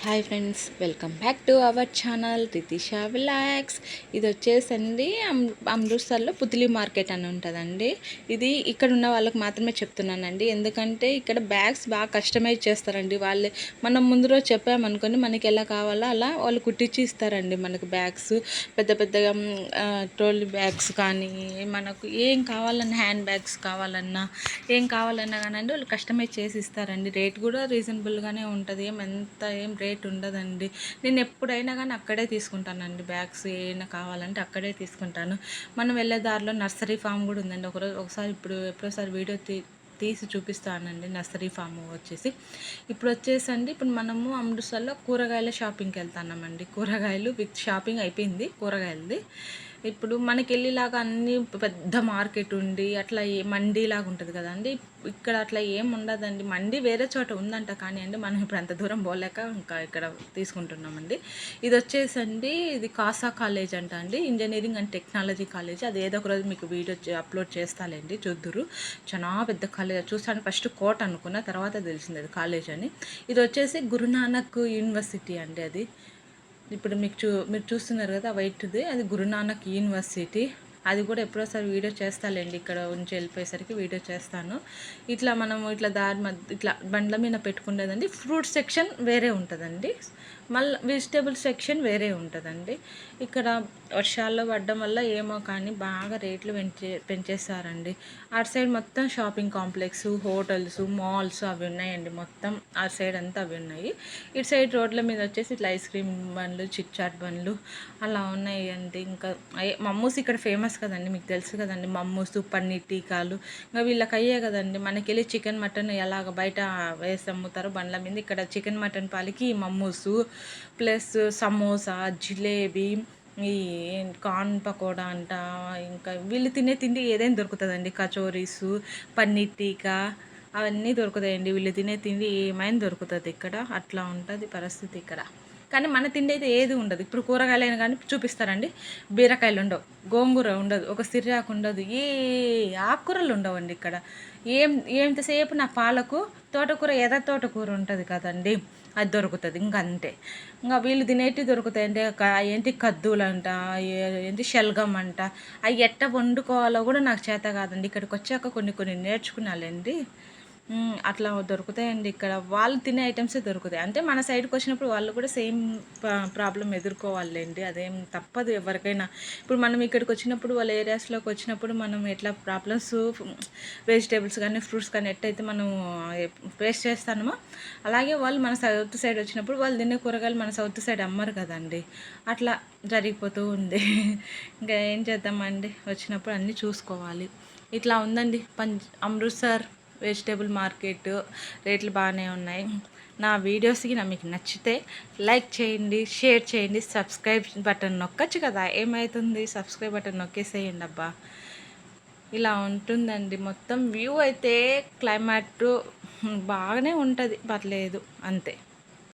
Hi friends, welcome back to our channel Ritisha vlogs. ఇది వచ్చేసండి అమృత్సర్లో Putli market అని ఉంటుందండి. ఇది ఇక్కడ ఉన్న వాళ్ళకి మాత్రమే చెప్తున్నానండి, ఎందుకంటే ఇక్కడ బ్యాగ్స్ బాగా కస్టమైజ్ చేస్తారండి వాళ్ళే. మనం ముందు రోజు చెప్పామనుకోండి, మనకి ఎలా కావాలో అలా వాళ్ళు కుట్టించి ఇస్తారండి మనకు బ్యాగ్స్. పెద్ద పెద్దగా ట్రోలీ బ్యాగ్స్ కానీ, మనకు ఏం కావాలన్నా, హ్యాండ్ బ్యాగ్స్ కావాలన్నా, ఏం కావాలన్నా కానండి వాళ్ళు కస్టమైజ్ చేసి ఇస్తారండి. రేట్ కూడా రీజనబుల్గానే ఉంటుంది, ఏం రేట్ ఉండదండి. నేను ఎప్పుడైనా కానీ అక్కడే తీసుకుంటానండి. బ్యాగ్స్ ఏమైనా కావాలంటే అక్కడే తీసుకుంటాను. మనం వెళ్ళే దారిలో నర్సరీ ఫామ్ కూడా ఉందండి. ఒకసారి ఎప్పుడోసారి వీడియో తీసి చూపిస్తానండి. నర్సరీ ఫామ్ వచ్చేసి ఇప్పుడు వచ్చేసండి, ఇప్పుడు మనము అమృత్సర్లో కూరగాయల షాపింగ్కి వెళ్తున్నామండి. కూరగాయలు విత్ షాపింగ్ అయిపోయింది కూరగాయలది. ఇప్పుడు మనకి వెళ్ళేలాగా అన్నీ పెద్ద మార్కెట్ ఉండి అట్లా మండీలాగా ఉంటుంది కదండి. ఇక్కడ అట్లా ఏం ఉండదండి. మండీ వేరే చోట ఉందంట, కానీ అండి మనం ఇప్పుడు అంత దూరం పోలేక ఇంకా ఇక్కడ తీసుకుంటున్నామండి. ఇది వచ్చేసండి, ఇది కాసా కాలేజ్ అంట అండి, ఇంజనీరింగ్ అండ్ టెక్నాలజీ కాలేజ్. అది ఏదో ఒక రోజు మీకు వీడియో అప్లోడ్ చేస్తాలేండి, చూద్దురు. చాలా పెద్ద కాలేజ్. చూస్తాను ఫస్ట్ కోట అనుకున్న, తర్వాత తెలిసింది అది కాలేజ్ అని. ఇది వచ్చేసి గురునానక్ యూనివర్సిటీ అండి. అది ఇప్పుడు మీరు చూస్తున్నారు కదా వైట్ది, అది గురునానక్ యూనివర్సిటీ. అది కూడా ఎప్పుడోసారి వీడియో చేస్తాలేండి, ఇక్కడ ఉంచి వెళ్ళిపోయేసరికి వీడియో చేస్తాను. ఇట్లా మనము ఇట్లా దారి మధ్య ఇట్లా బండ్ల మీద పెట్టుకునేదండి. ఫ్రూట్ సెక్షన్ వేరే ఉంటుందండి, మళ్ళీ వెజిటేబుల్ సెక్షన్ వేరే ఉంటుందండి. ఇక్కడ వర్షాల్లో పడడం వల్ల ఏమో కానీ బాగా రేట్లు పెంచేస్తారండి. అటు సైడ్ మొత్తం షాపింగ్ కాంప్లెక్స్, హోటల్స్, మాల్స్ అవి ఉన్నాయండి. మొత్తం ఆ సైడ్ అంతా అవి ఉన్నాయి. ఇటు సైడ్ రోడ్ల మీద వచ్చేసి ఇట్లా ఐస్ క్రీమ్ బండ్లు, చిట్ చాట్ బండ్లు అలా ఉన్నాయి అండి. ఇంకా మమ్మూస్ ఇక్కడ ఫేమస్ కదండి, మీకు తెలుసు కదండి. మమ్మూస్, పన్నీర్ టీకాలు ఇంకా వీళ్ళకి అయ్యే కదండి. మనకెళ్ళి చికెన్ మటన్ ఎలాగ బయట వేసి అమ్ముతారో బండ్ల మీద, ఇక్కడ చికెన్ మటన్ పాలకి మమ్మూసు ప్లస్ సమోసా, జిలేబీ, ఈ కార్న్ పకోడా అంట, ఇంకా వీళ్ళు తినే తిండి ఏదైనా దొరుకుతుందండి. కచోరీసు, పన్నీర్ టీకా అవన్నీ దొరుకుతాయండి. వీళ్ళు తినే తిండి ఏమైనా దొరుకుతుంది ఇక్కడ. అట్లా ఉంటుంది పరిస్థితి ఇక్కడ. కానీ మన తిండి అయితే ఏది ఉండదు. ఇప్పుడు కూరగాయలైనా కానీ చూపిస్తారండి, బీరకాయలు ఉండవు, గోంగూర ఉండదు, ఒక సిర్రాకు ఉండదు, ఏ ఆకుకూరలు ఉండవండి ఇక్కడ. ఎంతసేపు నా పాలకు తోటకూర, తోటకూర ఉంటుంది కదండి, అది దొరుకుతుంది. ఇంకా అంతే. ఇంకా వీళ్ళు తినేటి దొరుకుతాయి అంటే ఏంటి కద్దులంట, ఏంటి షల్గం అంట. అవి ఎట్ట వండుకోవాలో కూడా నాకు చేత కాదండి. ఇక్కడికి వచ్చాక కొన్ని నేర్చుకున్నాలండి. అట్లా దొరుకుతాయండి ఇక్కడ. వాళ్ళు తినే ఐటమ్సే దొరుకుతాయి. అంటే మన సైడ్కి వచ్చినప్పుడు వాళ్ళు కూడా సేమ్ ప్రాబ్లం ఎదుర్కోవాలండి, అదేం తప్పదు ఎవరికైనా. ఇప్పుడు మనం ఇక్కడికి వచ్చినప్పుడు, వాళ్ళ ఏరియాస్లోకి వచ్చినప్పుడు మనం ఎట్లా ప్రాబ్లమ్స్, వెజిటేబుల్స్ కానీ ఫ్రూట్స్ కానీ ఎట్టయితే మనం ఫేస్ చేస్తామో, అలాగే వాళ్ళు మన సౌత్ సైడ్ వచ్చినప్పుడు వాళ్ళు తినే కూరగాయలు మన సౌత్ సైడ్ అమ్మరు కదండి. అట్లా జరిగిపోతూ ఉంది. ఇంకా ఏం చేద్దామండి, వచ్చినప్పుడు అన్నీ చూసుకోవాలి. ఇట్లా ఉందండి అమృత్సర్ వెజిటేబుల్ మార్కెట్. రేట్లు బాగానే ఉన్నాయి. నా వీడియోస్కి మీకు నచ్చితే లైక్ చేయండి, షేర్ చేయండి, సబ్స్క్రైబ్ బటన్ నొక్కచ్చు కదా, ఏమవుతుంది, సబ్స్క్రైబ్ బటన్ నొక్కేసేయండి అబ్బా. ఇలా ఉంటుందండి మొత్తం వ్యూ అయితే. క్లైమేట్ బాగానే ఉంటుంది, పర్లేదు అంతే.